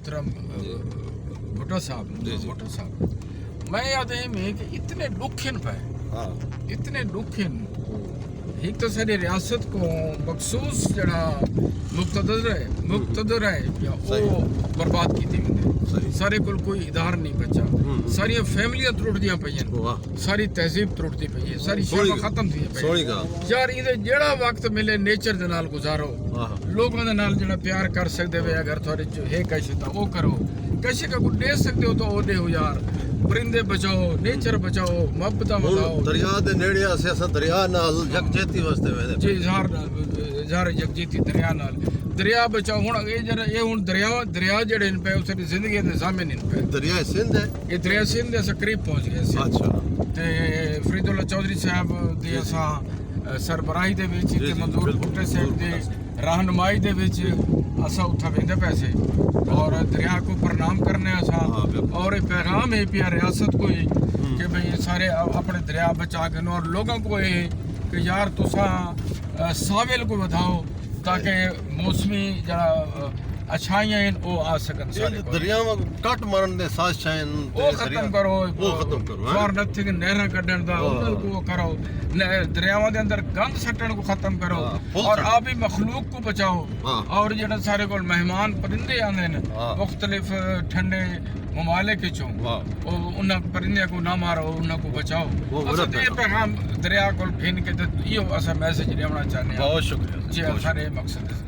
मोहतरम भुट्टो साहब मैं याद है में कि इतने दुखन पे इतने दुखन एक तो सारी रियासत को मखसूस जड़ा मुक्तदर है या वो बर्बाद की थी मैंने सारे कोई इदार नहीं बचा सारी फैमिलियां त्रुटदियां पईयां सारी तहजीब त्रुटदी पई है सारी शैवा खत्म थी पई यार इहदे जेड़ा वक्त मिले नेचर दे नाल गुजारो लोगों दे नाल जेड़ा प्यार कर सकदे वे अगर थोड़े है कैसे तो वो करो कैसे का कुछ दे सकते हो तो वो दे हो यार परिंदे बचाओ नेचर बचाओ मोहब्बत बताओ दरिया दे नेड़े अस दरिया नाल यकजेती वास्ते वेदे जी जार यकजेती दरिया नाल दरिया बचाओ हुन ये हुन दरिया जेड़े इन पे उसदी जिंदगी दे सामने इन पे दरिया सिंध है ये दरिया सिंध दे करीब पहुंच गए सी अच्छा ते फरीदुल्ला चौधरी साहब दी असा सरबराही दे विच ते मंजूर भुट्टो साहब दी रहनुमाई दे विच असा उत्था वेंदे पैसे और दरिया को प्रणाम करने असा और एक पैगाम है पिया रियासत को ही कि भाई सारे अपने दरिया बचा के और लोगों को ये कि यार तुसा सावेल को बताओ ताकि मौसमी जरा अच्छाइयां वो आ सकन सारे दरिया में कट मारन दे साजिशां वो खत्म करो फॉर नथिंग नहर कढण दा को करो दरियावां दे अंदर गंद सटण को खत्म करो और आबी मखलूक को बचाओ और जेड़ा सारे को मेहमान परिंदे आंदे ने मुख्तलिफ ठंडे ममालिक चों उन परिंदे को ना मारो उन को बचाओ असल ये पैगाम दरिया को भेन के यो असा मैसेज देना चाहते हैं बहुत शुक्रिया जी सारे मकसद